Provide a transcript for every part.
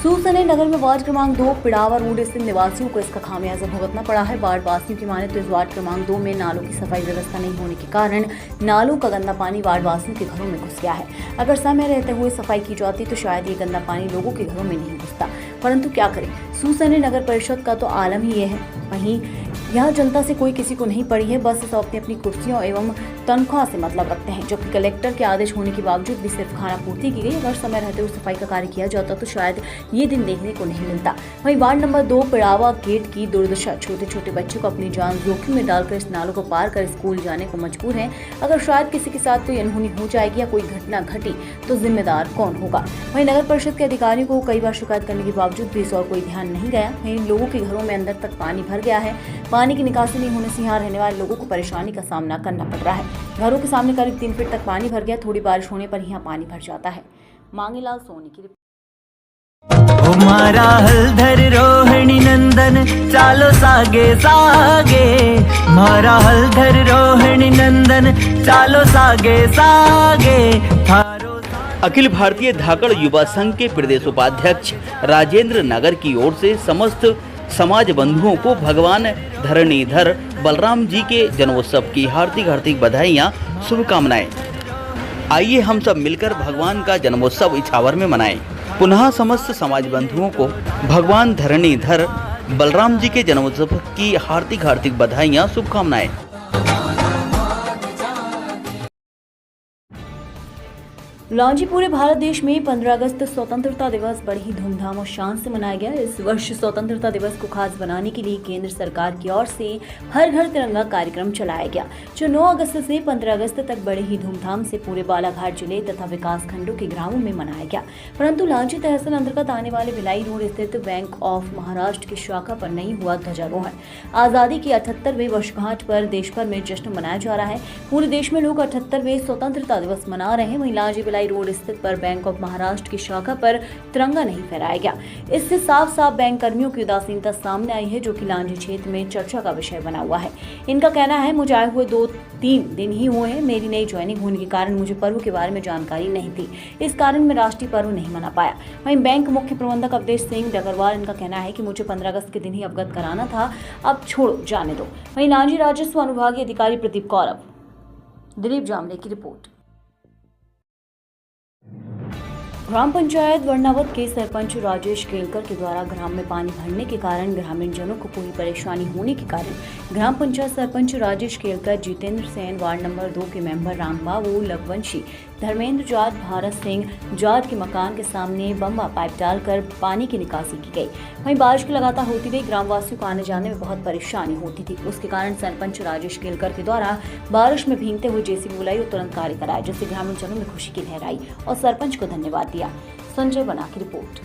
सूरसने नगर में वार्ड क्रमांक 2 पिड़ावा रोड स्थित निवासियों को इसका खामियाजा भुगतना पड़ा है। वार्ड वासियों की माने तो इस वार्ड क्रमांक 2 में नालों की सफाई व्यवस्था नहीं होने के कारण नालों का गंदा पानी वार्ड वासियों के घरों में घुस गया है। अगर समय रहते हुए सफाई की जाती तो शायद ये गंदा पानी लोगों के घरों में नहीं घुसता, परंतु क्या करें, सूरसने नगर परिषद का तो आलम ही ये है। वहीं यहाँ जनता से कोई किसी को नहीं पड़ी है, बस सब अपनी अपनी कुर्सियों एवं तनख्वाह से मतलब रखते हैं, जबकि कलेक्टर के आदेश होने के बावजूद भी सिर्फ खाना पूर्ति की गई। अगर समय रहते हुए सफाई का कार्य किया जाता तो शायद ये दिन देखने को नहीं मिलता। वहीं वार्ड नंबर 2 पिड़ावा गेट की दुर्दशा, छोटे छोटे बच्चों को अपनी जान जोखिम में डालकर इस नालों को पार कर स्कूल जाने को मजबूर है। अगर शायद किसी के साथ कोई अनहोनी हो जाएगी या कोई घटना घटी तो जिम्मेदार कौन होगा। वहीं नगर परिषद के अधिकारियों को कई बार शिकायत करने के बावजूद भी इस और कोई ध्यान नहीं गया। वहीं लोगों के घरों में अंदर तक पानी भर गया है। पानी की निकासी नहीं होने से यहाँ रहने वाले लोगों को परेशानी का सामना करना पड़ रहा है। घरों के सामने करीब 3 फीट तक पानी भर गया। थोड़ी बारिश होने पर यहाँ पानी भर जाता है। मांगेलाल सोनी की रिपोर्ट। मारा हलधर रोहिणी नंदन चालो सागे सागे, मारा हलधर रोहिणी नंदन चालो सागे सागे। अखिल भारतीय धाकड़ युवा संघ के प्रदेश उपाध्यक्ष राजेंद्र नगर की ओर से समस्त समाज बंधुओं को भगवान धरणीधर बलराम जी के जन्मोत्सव की हार्दिक हार्दिक बधाइयाँ, शुभकामनाएं। आइए हम सब मिलकर भगवान का जन्मोत्सव इछावर में मनाएं। पुनः समस्त समाज बंधुओं को भगवान धरणीधर बलराम जी के जन्मोत्सव की हार्दिक हार्दिक बधाइयाँ, शुभकामनाएं। लांजी पूरे भारत देश में 15 अगस्त स्वतंत्रता दिवस बड़ी ही धूमधाम और शान से मनाया गया। इस वर्ष स्वतंत्रता दिवस को खास बनाने के लिए केंद्र सरकार की ओर से हर घर तिरंगा कार्यक्रम चलाया गया, जो 9 अगस्त से 15 अगस्त तक बड़े ही धूमधाम से पूरे बालाघाट जिले तथा विकास खंडों के ग्रामों में मनाया गया। परंतु लांजी तहसील अंतर्गत आने वाले भिलाई रोड स्थित बैंक ऑफ महाराष्ट्र की शाखा पर नहीं हुआ ध्वजारोहण। आजादी की 78वें वर्षगांठ पर देश भर में जश्न मनाया जा रहा है। पूरे देश में लोग 78वें स्वतंत्रता दिवस मना रहे हैं। वहीं लांजी रोड स्थित पर बैंक ऑफ महाराष्ट्र की शाखा पर तिरंगा नहीं फहराया गया। इससे साफ साफ बैंक कर्मियों की उदासीनता सामने आई है, जो कि लांजी क्षेत्र में चर्चा का विषय बना हुआ है। इनका कहना है, मुझे आए हुए 2-3 दिन ही हुए हैं। मेरी नई ज्वाइनिंग होने के कारण मुझे पर्व के बारे में जानकारी नहीं थी, इस कारण मैं राष्ट्रीय पर्व नहीं मना पाया। वहीं बैंक मुख्य प्रबंधक अवधेश सिंह डगरवाल, इनका कहना है कि मुझे 15 अगस्त के दिन ही अवगत कराना था, अब छोड़ो, जाने दो। वहीं लांजी राजस्व अनुभागीय अधिकारी प्रदीप कौरव, दिलीप जामले की रिपोर्ट। ग्राम पंचायत वर्णावत के सरपंच राजेश केलकर के द्वारा ग्राम में पानी भरने के कारण ग्रामीण जनों को पूरी परेशानी होने के कारण ग्राम पंचायत सरपंच राजेश केलकर, जितेंद्र सेन, वार्ड नंबर 2 के मेंबर रामबाबू लखवंशी, धर्मेंद्र जाट, भारत सिंह जाट के मकान के सामने बम्बा पाइप डालकर पानी की निकासी की गई। वहीं बारिश की लगातार होती गई, ग्रामवासियों को आने जाने में बहुत परेशानी होती थी। उसके कारण सरपंच राजेश केलकर के द्वारा बारिश में भीगते हुए जेसीबी बुलाई और तुरंत कार्य कराया, जिससे ग्रामीण जनों में खुशी की लहर आई और सरपंच को धन्यवाद दिया। संजय बना की रिपोर्ट।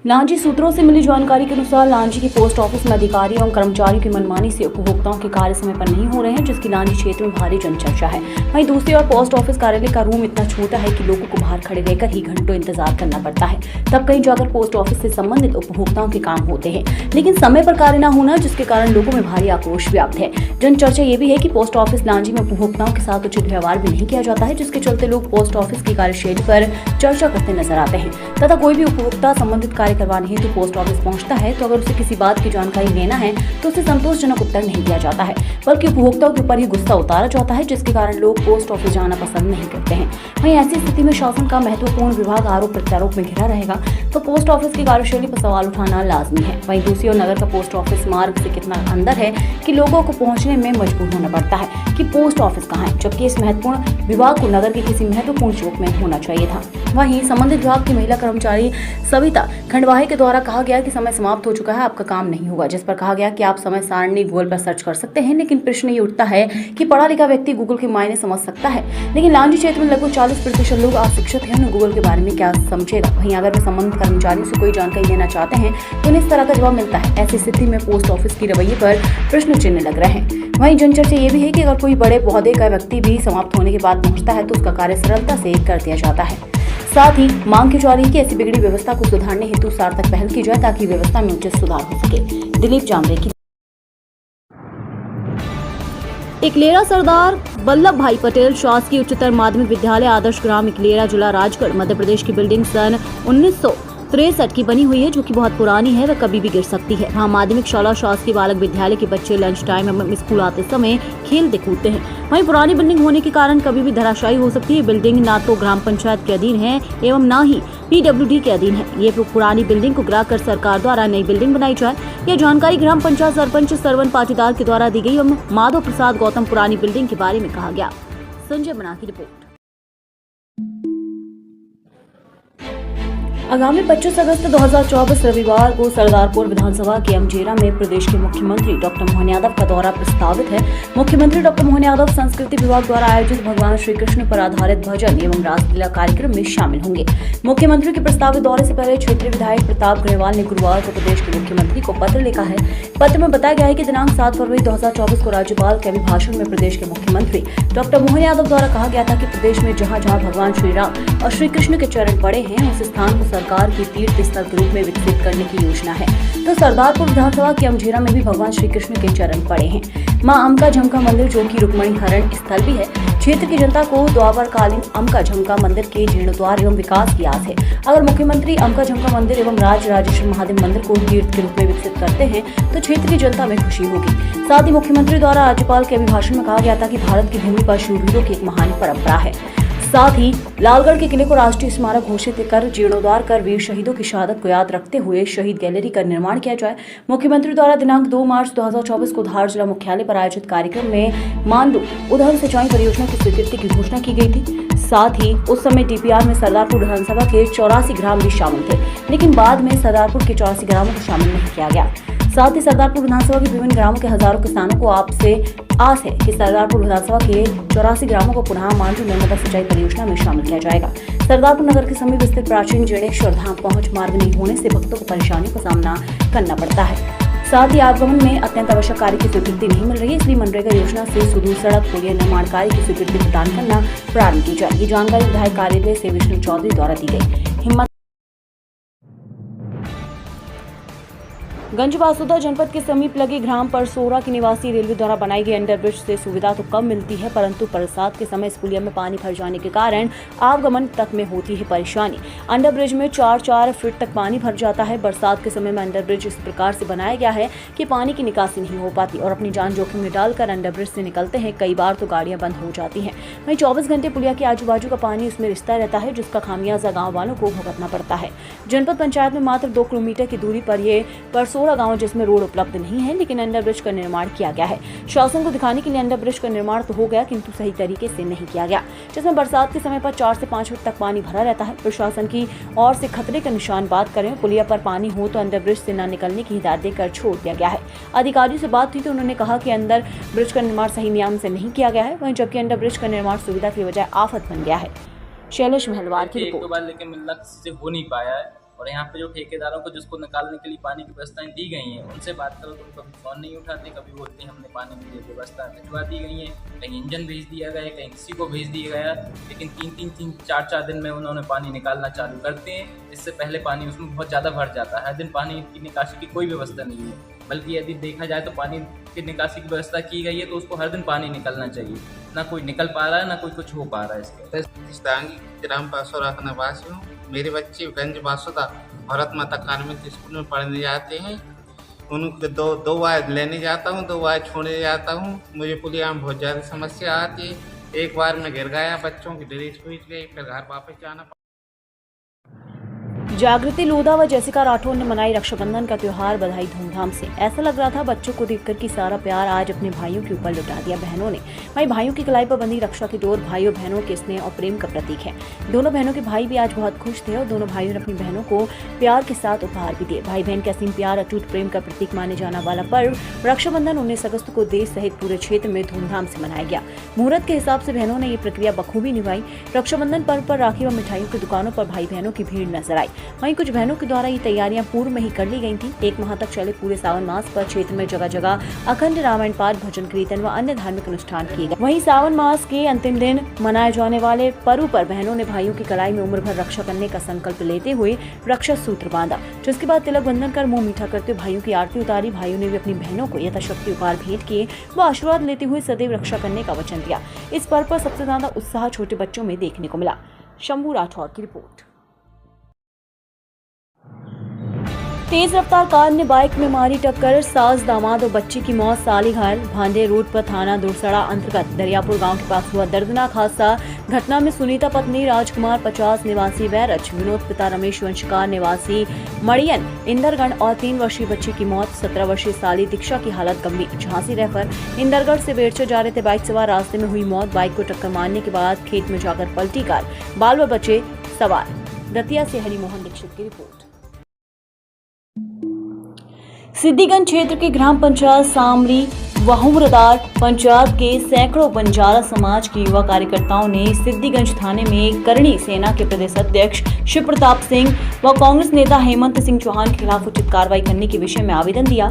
लांजी सूत्रों से मिली जानकारी के अनुसार लांजी के पोस्ट ऑफिस में अधिकारी एवं कर्मचारियों की मनमानी से उपभोक्ताओं के कार्य समय पर नहीं हो रहे हैं, जिसकी लांजी क्षेत्र में भारी जनचर्चा है। वहीं दूसरी ओर पोस्ट ऑफिस कार्यालय का रूम इतना छोटा है कि लोगों को बाहर खड़े रहकर ही घंटों इंतजार करना पड़ता है, तब कहीं जाकर पोस्ट ऑफिस से संबंधित उपभोक्ताओं के काम होते हैं, लेकिन समय पर कार्य न होना, जिसके कारण लोगों में भारी आक्रोश व्याप्त है। जनचर्चा ये भी है कि पोस्ट ऑफिस लांजी में उपभोक्ताओं के साथ उचित व्यवहार भी नहीं किया जाता है, जिसके चलते लोग पोस्ट ऑफिस की कार्यशैली पर चर्चा करते नजर आते हैं तथा कोई भी उपभोक्ता संबंधित कार्य करवाने हेतु पोस्ट ऑफिस पहुंचता है तो अगर उसे किसी बात की जानकारी लेना है तो उसे संतोषजनक उत्तर नहीं दिया जाता है, बल्कि उपभोक्ताओं के ऊपर ही गुस्सा उतारा जाता है, जिसके कारण लोग पोस्ट ऑफिस जाना पसंद नहीं करते हैं। वहीं ऐसी स्थिति में शासन का महत्वपूर्ण विभाग आरोप प्रत्यारोप में घिरा रहेगा तो पोस्ट ऑफिस की कार्यशैली पर सवाल उठाना लाजमी है। वहीं दूसरी ओर नगर का पोस्ट ऑफिस मार्ग से कितना अंदर है कि लोगों को पहुंचने में मजबूर होना पड़ता है कि पोस्ट ऑफिस कहाँ है, जबकि इस महत्वपूर्ण विभाग को नगर के किसी महत्वपूर्ण चौक में होना चाहिए था। वहीं संबंधित विभाग की महिला कर्मचारी सविता खंडवाही के द्वारा कहा गया कि समय समाप्त हो चुका है, आपका काम नहीं होगा, जिस पर कहा गया कि आप समय सारणी गूगल पर सर्च कर सकते हैं, लेकिन प्रश्न ये उठता है कि पढ़ा लिखा व्यक्ति गूगल के मायने समझ सकता है, लेकिन लांजी क्षेत्र में लगभग 40% लोग अशिक्षित हैं, उन्हें गूगल के बारे में क्या समझेगा। वहीं अगर वे संबंधित कर्मचारियों से कोई जानकारी लेना चाहते हैं तो उन्हें इस तरह का जवाब मिलता है। ऐसी स्थिति में पोस्ट ऑफिस की रवैये पर प्रश्न चिन्ह लग रहे हैं। वहीं जनचर्चा ये भी है कि अगर कोई बड़े पौधे का व्यक्ति भी समाप्त होने के बाद पहुंचता है तो उसका कार्य सरलता से कर दिया जाता है। साथ ही मांग की जा रही है कि ऐसी बिगड़ी व्यवस्था को सुधारने हेतु सार्थक पहल की जाए ताकि व्यवस्था में उचित सुधार हो सके। दिलीप जामले की इकलेरा सरदार वल्लभ भाई पटेल शासकीय उच्चतर माध्यमिक विद्यालय आदर्श ग्राम इकलेरा जिला राजगढ़ मध्य प्रदेश की बिल्डिंग सन 1963 की बनी हुई है, जो कि बहुत पुरानी है व कभी भी गिर सकती है। वहाँ माध्यमिक शाला शासकीय बालक विद्यालय के बच्चे लंच टाइम एवं स्कूल आते समय खेलते कूदते हैं। वहीं पुरानी बिल्डिंग होने के कारण कभी भी धराशायी हो सकती है। बिल्डिंग ना तो ग्राम पंचायत के अधीन है एवं ना ही PWD के अधीन है। ये पुरानी बिल्डिंग को गिराकर सरकार द्वारा नई बिल्डिंग बनाई जाए, यह जानकारी ग्राम पंचायत सरपंच सरवन पाटीदार के द्वारा दी गई एवं माधव प्रसाद गौतम पुरानी बिल्डिंग के बारे में कहा गया। संजय बना की रिपोर्ट। आगामी 25 अगस्त 2024 रविवार को सरदारपुर विधानसभा के अमजेरा में प्रदेश के मुख्यमंत्री डॉक्टर मोहन यादव का दौरा प्रस्तावित है। मुख्यमंत्री डॉक्टर मोहन यादव संस्कृति विभाग द्वारा आयोजित भगवान श्री कृष्ण पर आधारित भजन एवं रासलीला कार्यक्रम में शामिल होंगे। मुख्यमंत्री के प्रस्तावित दौरे से पहले क्षेत्रीय विधायक प्रताप गढ़वाल ने गुरुवार को प्रदेश के मुख्यमंत्री को पत्र लिखा है। पत्र में बताया गया है कि दिनांक 7 फरवरी 2024 को राज्यपाल के अभिभाषण में प्रदेश के मुख्यमंत्री डॉक्टर मोहन यादव द्वारा कहा गया था कि प्रदेश में जहाँ जहाँ भगवान श्री राम और श्री कृष्ण के चरण पड़े हैं, उस स्थान को सरकार की तीर्थ स्थल के रूप में विकसित करने की योजना है। तो सरदारपुर विधानसभा के अमजेरा में भी भगवान श्री कृष्ण के चरण पड़े हैं। मां अमका झमका मंदिर, जो कि रुक्मणी हरण स्थल भी है, क्षेत्र की जनता को द्वापरकालीन अमका झमका मंदिर के जीर्णोद्धार एवं विकास की आस है। अगर मुख्यमंत्री अमका झमका मंदिर एवं राजेश्वर महादेव मंदिर को तीर्थ के रूप में विकसित करते हैं तो क्षेत्र की जनता में खुशी होगी। साथ ही मुख्यमंत्री द्वारा राज्यपाल के अभिभाषण में कहा गया था कि भारत की भूमि पर शूरवीरों की एक महान परंपरा है। साथ ही लालगढ़ के किले को राष्ट्रीय स्मारक घोषित कर जीर्णोद्धार कर वीर शहीदों की शहादत को याद रखते हुए शहीद गैलरी का निर्माण किया जाए। मुख्यमंत्री द्वारा दिनांक 2 मार्च 2024 को धार जिला मुख्यालय पर आयोजित कार्यक्रम में मानडू उधर सिंचाई परियोजना की स्वीकृति की घोषणा की गई थी। साथ ही उस समय DPR में सरदारपुर विधानसभा के 84 ग्राम भी शामिल थे, लेकिन बाद में सरदारपुर के 84 ग्रामों को शामिल नहीं किया गया। साथ ही सरदारपुर विधानसभा के विभिन्न ग्रामों के हजारों किसानों को आपसे आस है कि सरदारपुर विधानसभा के 84 ग्रामों को पुनः मांडू नर्मदा सिंचाई परियोजना में शामिल किया जाएगा। सरदारपुर नगर के समीप स्थित प्राचीन जड़ेश्वर धाम पहुंच मार्ग नहीं होने से भक्तों को परेशानियों का सामना करना पड़ता है। साथ ही आगमन में अत्यंत आवश्यक कार्य की स्वीकृति नहीं मिल रही है, इसलिए मनरेगा योजना से सुदूर सड़क पुलिया निर्माण कार्य की स्वीकृति प्रदान करना प्रारंभ की जाए। ये जानकारी विधायक कार्यालय से विष्णु चौधरी द्वारा दी गई। गंजबासुदा जनपद के समीप लगे ग्राम परसोरा के निवासी रेलवे द्वारा बनाई गई अंडरब्रिज से सुविधा तो कम मिलती है, परंतु बरसात के समय इस पुलिया में पानी भर जाने के कारण आवागमन तक में होती है परेशानी। अंडरब्रिज में 4-4 फीट तक पानी भर जाता है। बरसात के समय में अंडरब्रिज इस प्रकार से बनाया गया है कि पानी की निकासी नहीं हो पाती और अपनी जान जोखिम में डालकर अंडरब्रिज से निकलते हैं। कई बार तो गाड़ियां बंद हो जाती हैं। वहीं 24 घंटे पुलिया के आजू बाजू का पानी उसमें रिसता रहता है, जिसका खामियाजा गाँव वालों को भुगतना पड़ता है। जनपद पंचायत में मात्र 2 किलोमीटर की दूरी पर ये परसोरा गांव, जिसमें रोड उपलब्ध नहीं है, लेकिन अंडरब्रिज का निर्माण किया गया है। शासन को दिखाने के लिए अंडरब्रिज का निर्माण तो हो गया, किंतु सही तरीके से नहीं किया गया, जिसमें बरसात के समय पर 4 से 5 फीट तक पानी भरा रहता है। प्रशासन की ओर से खतरे का निशान बात करें, पुलिया पर पानी हो तो अंडरब्रिज से न निकलने की हिदायत देकर छोड़ दिया गया है। अधिकारियों से बात हुई तो उन्होंने कहा कि अंडरब्रिज का निर्माण सही नियम से नहीं किया गया है, वहीं जबकि अंडरब्रिज का निर्माण सुविधा की बजाय आफत बन गया है। शैलेश महलवार की रिपोर्ट। लेकिन मिलना किसी से हो नहीं पाया है और यहाँ पे जो ठेकेदारों को जिसको निकालने के लिए पानी की व्यवस्थाएं दी गई हैं, उनसे बात करो तो कभी फ़ोन नहीं उठाते, कभी बोलते हैं हमने पानी के लिए व्यवस्था भिजवा दी गई है, कहीं इंजन भेज दिया गया है, कहीं किसी को भेज दिया गया, लेकिन 3-4 दिन में उन्होंने पानी निकालना चालू करते हैं। इससे पहले पानी उसमें बहुत ज़्यादा भर जाता है। हर दिन पानी की निकासी की कोई व्यवस्था नहीं है, बल्कि यदि देखा जाए तो पानी की निकासी की व्यवस्था की गई है तो उसको हर दिन पानी निकलना चाहिए। ना कोई निकल पा रहा है, ना कोई कुछ हो पा रहा है। इसके ग्राम परसोरा का निवासी हूँ। मेरे बच्चे गंजबासुदा भारत माता कार्मिक स्कूल में पढ़ने जाते हैं। उनको दो बार लेने जाता हूँ, 2 बार छोड़ने जाता हूँ। मुझे पुलिया में बहुत ज़्यादा समस्या आती है। एक बार मैं गिर गया, बच्चों की ड्रेस टूट गई, फिर घर वापस जाना पड़ा। जागृति लोधा व जैसिका राठौर ने मनाई रक्षाबंधन का त्योहार, बधाई धूमधाम से। ऐसा लग रहा था बच्चों को देखकर कि सारा प्यार आज अपने भाइयों के ऊपर लुटा दिया बहनों ने। वहीं भाइयों की कलाई पर बंधी रक्षा की डोर भाइयों बहनों के स्नेह और प्रेम का प्रतीक है। दोनों बहनों के भाई भी आज बहुत खुश थे और दोनों भाइयों ने अपनी बहनों को प्यार के साथ उपहार भी दिए। भाई बहन के असीम प्यार, अटूट प्रेम का प्रतीक माने जाना वाला पर्व रक्षाबंधन 19 अगस्त को देश सहित पूरे क्षेत्र में धूमधाम से मनाया गया। मुहूर्त के हिसाब से बहनों ने ये प्रक्रिया बखूबी निभाई। रक्षाबंधन पर्व पर राखी व मिठाइयों की दुकानों पर भाई बहनों की भीड़ नजर आई। वहीं कुछ बहनों के द्वारा ये तैयारियां पूर्व में ही कर ली गई थी। 1 माह तक चले पूरे सावन मास पर क्षेत्र में जगह जगह अखंड रामायण पाठ, भजन कीर्तन व अन्य धार्मिक अनुष्ठान किए गए। वहीं सावन मास के अंतिम दिन मनाए जाने वाले पर्व पर बहनों ने भाइयों की कलाई में उम्र भर रक्षा करने का संकल्प लेते हुए रक्षा सूत्र बांधा, जिसके बाद तिलक बंधन कर मुंह मीठा करते हुए भाइयों की आरती उतारी। भाइयों ने भी अपनी बहनों को यथाशक्ति उपहार भेंट किए व आशीर्वाद लेते हुए सदैव रक्षा करने का वचन दिया। इस पर्व पर सबसे ज्यादा उत्साह छोटे बच्चों में देखने को मिला। शंभू राठौर की रिपोर्ट। तेज रफ्तार कार ने बाइक में मारी टक्कर, सास, दामाद और बच्ची की मौत, साली घायल। भांडे रोड पर थाना दुरसड़ा अंतर्गत दरियापुर गांव के पास हुआ दर्दनाक हादसा। घटना में सुनीता पत्नी राजकुमार 50 निवासी बैरज, विनोद पिता रमेश वंशकार निवासी मड़ियन इंदरगढ़ और 3 वर्षीय बच्ची की मौत। 17 वर्षीय साली दीक्षा की हालत गंभीर, झांसी रेफर। इंदरगढ़ से बेरचर जा रहे थे बाइक सवार, रास्ते में हुई मौत। बाइक को टक्कर मारने के बाद खेत में जाकर पलटी कार, बाल व बच्चे सवार। दतिया से हरिमोहन दीक्षित की रिपोर्ट। सिद्दीगंज क्षेत्र के ग्राम पंचायत सामरी वहुमरदार पंचायत के सैकड़ों बंजारा समाज के युवा कार्यकर्ताओं ने सिद्दीगंज थाने में करणी सेना के प्रदेश अध्यक्ष शिव प्रताप सिंह व कांग्रेस नेता हेमंत सिंह चौहान के खिलाफ उचित कार्रवाई करने के विषय में आवेदन दिया।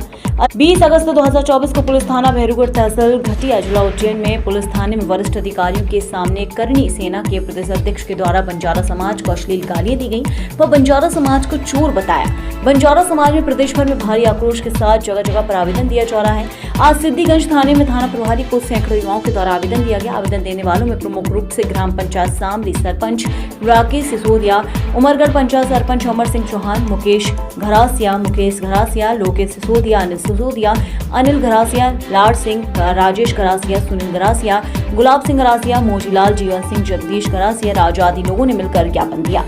20 अगस्त 2024 को पुलिस थाना भैरूगढ़ तहसील घटिया जिला उज्जैन में पुलिस थाने में वरिष्ठ अधिकारियों के सामने करणी सेना के प्रदेश अध्यक्ष के द्वारा बंजारा समाज को अश्लील गालियां दी गई व बंजारा समाज को चोर बताया। बंजारा समाज में प्रदेश भर में भारी आक्रोश के साथ जगह जगह पर आवेदन दिया जा रहा है। आज सिद्दीगंज थाने में थाना प्रभारी को सैकड़ों युवाओं के द्वारा आवेदन दिया गया। आवेदन देने वालों में प्रमुख रूप से ग्राम पंचायत सामरी सरपंच राकेश सिसोदिया, उमरगढ़ पंचायत सरपंच अमर सिंह चौहान, मुकेश घरासिया, लोकेश सिसोदिया, अनिल घरासिया, लाड सिंह, राजेश घरासिया, सुनील घरासिया, गुलाब सिंह घरासिया, मोजीलाल, जीवन सिंह, जगदीश घरासिया, राजा आदि लोगों ने मिलकर ज्ञापन दिया।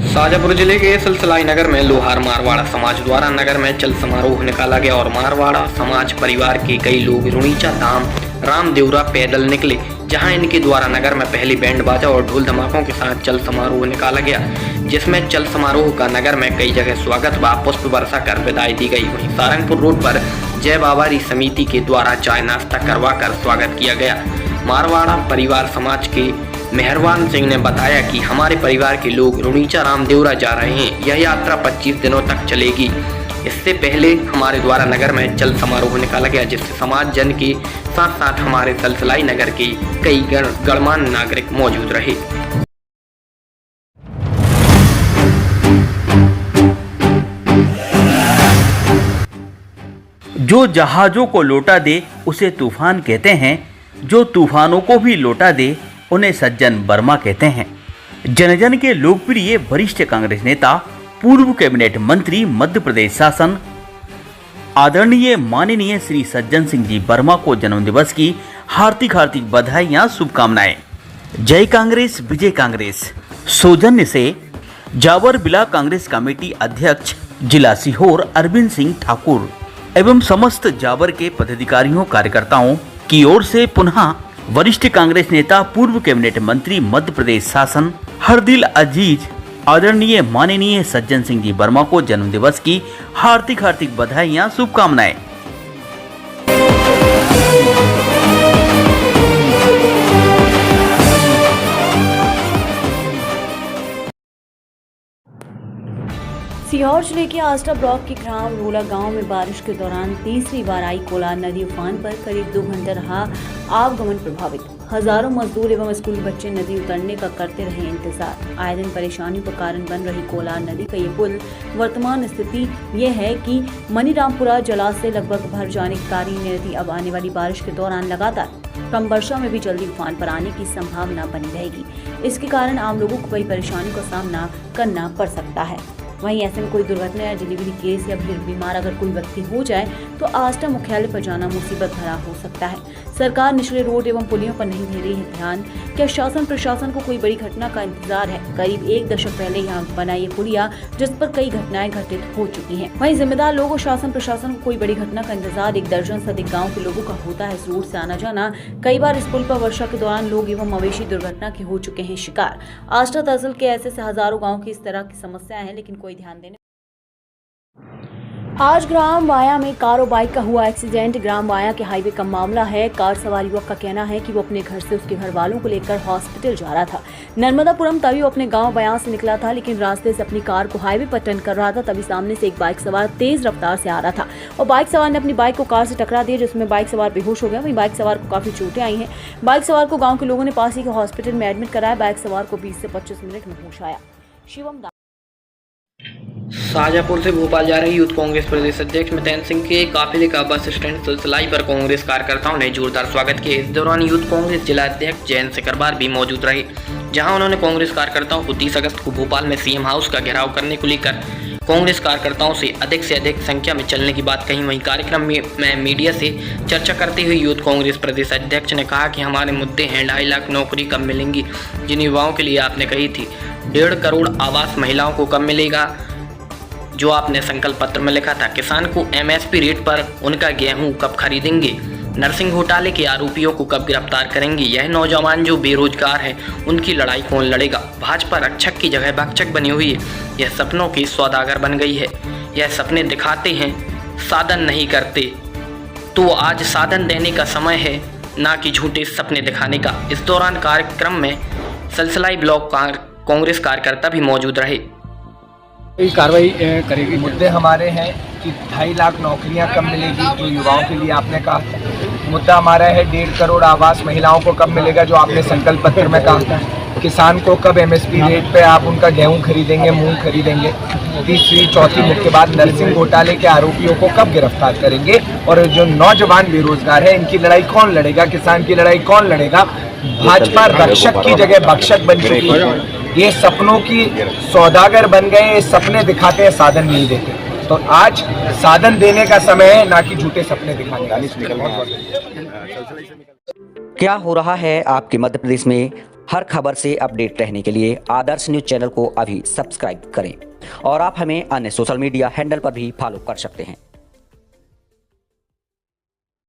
शाजापुर जिले के सिलसिलाई नगर में लोहार मारवाड़ा समाज द्वारा नगर में चल समारोह निकाला गया और मारवाड़ा समाज परिवार के कई लोग रुणीचा धाम रामदेवरा पैदल निकले, जहां इनके द्वारा नगर में पहले बैंड बाजा और ढोल धमाकों के साथ चल समारोह निकाला गया, जिसमें चल समारोह का नगर में कई जगह स्वागत व पुष्प वर्षा कर विदाई दी गई। वहीं सारंगपुर रोड पर जय बाबारी समिति के द्वारा चाय नाश्ता करवाकर स्वागत किया गया। मारवाड़ा परिवार समाज के मेहरबान सिंह ने बताया कि हमारे परिवार के लोग रुणीचा रामदेवरा जा रहे हैं। यह यात्रा 25 दिनों तक चलेगी। इससे पहले हमारे द्वारा नगर में चल समारोह निकाला गया, जिससे समाज जन के साथ साथ हमारे सिलसिलाई नगर के कई गणमान्य नागरिक मौजूद रहे। जो जहाजों को लौटा दे उसे तूफान कहते हैं, जो तूफानों को भी लौटा दे उन्हें सज्जन वर्मा कहते हैं। जन जन के लोकप्रिय वरिष्ठ कांग्रेस नेता, पूर्व कैबिनेट मंत्री, मध्य प्रदेश शासन आदरणीय माननीय श्री सज्जन सिंह जी वर्मा को जन्मदिवस की हार्दिक बधाइयां, शुभकामनाएं। जय कांग्रेस, विजय कांग्रेस। सौजन्य से जावर बिला कांग्रेस कमेटी अध्यक्ष जिला सीहोर अरविंद सिंह ठाकुर एवं समस्त जावर के पदाधिकारियों कार्यकर्ताओं की ओर से पुनः वरिष्ठ कांग्रेस नेता, पूर्व कैबिनेट मंत्री, मध्य प्रदेश शासन हरदिल अजीज आदरणीय माननीय सज्जन सिंह जी वर्मा को जन्मदिवस की हार्दिक बधाइयां, शुभकामनाएं। सीहोर जिले के आष्टा ब्लॉक के ग्राम रोला गांव में बारिश के दौरान तीसरी बार आई कोलार नदी उफान पर करीब 2 घंटे रहा आवागमन प्रभावित। हजारों मजदूर एवं स्कूली बच्चे नदी उतरने का करते रहे इंतजार। आए दिन परेशानियों का कारण बन रही कोलार नदी का ये पुल वर्तमान स्थिति ये है कि मनीरामपुरा जलाशय लगभग भर जाने के कारण नदी अब आने वाली बारिश के दौरान लगातार कम वर्षा में भी जल्दी उफान पर आने की संभावना बनी रहेगी। इसके कारण आम लोगों को कई परेशानियों का सामना करना पड़ सकता है। वहीं ऐसे में कोई दुर्घटना या डिलीवरी केस या फिर बीमार अगर कोई व्यक्ति हो जाए तो आष्टा मुख्यालय पर जाना मुसीबत भरा हो सकता है। सरकार निचले रोड एवं पुलियों पर नहीं दे रही है ध्यान। क्या शासन प्रशासन को कोई बड़ी घटना का इंतजार है? करीब 1 दशक पहले यहाँ बना ये पुलिया जिस पर कई घटनाएं घटित हो चुकी हैं। वहीं जिम्मेदार लोगों शासन प्रशासन को कोई बड़ी घटना का इंतजार 1 दर्जन से अधिक गाँव के लोगों का होता है। इस रोड से आना जाना कई बार इस पुल पर वर्षा के दौरान लोग एवं मवेशी दुर्घटना के हो चुके हैं शिकार। आष्टा तहसील के ऐसे हजारों गाँव की इस तरह की समस्याएं हैं, लेकिन कोई ध्यान देने आज ग्राम वाया में कार और बाइक का हुआ एक्सीडेंट। ग्राम वाया के हाईवे का मामला है। कार सवार युवक का कहना है कि वो अपने घर से उसके घर वालों को लेकर हॉस्पिटल जा रहा था। नर्मदापुरम तभी वो अपने गांव वाया से निकला था, लेकिन रास्ते से अपनी कार को हाईवे पर टर्न कर रहा था। तभी सामने से एक बाइक सवार तेज रफ्तार से आ रहा था और बाइक सवार ने अपनी बाइक को कार से टकरा दिया, जिसमें बाइक सवार बेहोश हो गया। वहीं बाइक सवार को काफी चोटें आई हैं। बाइक सवार को गाँव के लोगों ने पास ही के हॉस्पिटल में एडमिट कराया। बाइक सवार को 20 से 25 मिनट में होश आया। शिवम शाहजहांपुर से भोपाल जा रही यूथ कांग्रेस प्रदेश अध्यक्ष मितेन सिंह के काफिले का बस स्टैंड सिलसिलाई पर कांग्रेस कार्यकर्ताओं ने जोरदार स्वागत किया। इस दौरान यूथ कांग्रेस जिला अध्यक्ष जयंत सिकरवार भी मौजूद रहे, जहां उन्होंने कांग्रेस कार्यकर्ताओं को 30 अगस्त को भोपाल में सीएम हाउस का घेराव करने को लेकर कांग्रेस कार्यकर्ताओं से अधिक संख्या में चलने की बात कही। वहीं कार्यक्रम में मीडिया से चर्चा करते हुए यूथ कांग्रेस प्रदेश अध्यक्ष ने कहा कि हमारे मुद्दे हैं 2.5 लाख नौकरी कब मिलेंगी, जिन युवाओं के लिए आपने कही थी 1.5 करोड़ आवास महिलाओं को कब मिलेगा, जो आपने संकल्प पत्र में लिखा था, किसान को एमएसपी रेट पर उनका गेहूं कब खरीदेंगे, नरसिंह घोटाले के आरोपियों को कब गिरफ्तार करेंगे, यह नौजवान जो बेरोजगार हैं उनकी लड़ाई कौन लड़ेगा, भाजपा रक्षक की जगह भक्षक बनी हुई है, यह सपनों की सौदागर बन गई है, यह सपने दिखाते हैं साधन नहीं करते, तो आज साधन देने का समय है, ना कि झूठे सपने दिखाने का। इस दौरान कार्यक्रम में सिलसिलाई ब्लॉक कांग्रेस कार्यकर्ता भी मौजूद रहे। कार्रवाई करेगी। मुद्दे हमारे हैं कि 2.5 लाख नौकरियां कब मिलेगी, जो युवाओं के लिए आपने कहा। मुद्दा हमारा है 1.5 करोड़ आवास महिलाओं को कब मिलेगा, जो आपने संकल्प पत्र में कहा। किसान को कब एमएसपी रेट पे आप उनका गेहूं खरीदेंगे, मूंग खरीदेंगे। तीसरी चौथी मुख्य बात, नरसिंह घोटाले के आरोपियों को कब गिरफ्तार करेंगे, और जो नौजवान बेरोजगार है इनकी लड़ाई कौन लड़ेगा, किसान की लड़ाई कौन लड़ेगा। भाजपा रक्षक की जगह भक्षक बन चुकी है। ये सपनों की सौदागर बन गए, ये सपने दिखाते हैं, साधन नहीं देते। तो आज साधन देने का समय है, ना कि झूठे सपने दिखाने का। क्या हो रहा है आपके मध्य प्रदेश में, हर खबर से अपडेट रहने के लिए आदर्श न्यूज चैनल को अभी सब्सक्राइब करें और आप हमें अन्य सोशल मीडिया हैंडल पर भी फॉलो कर सकते हैं।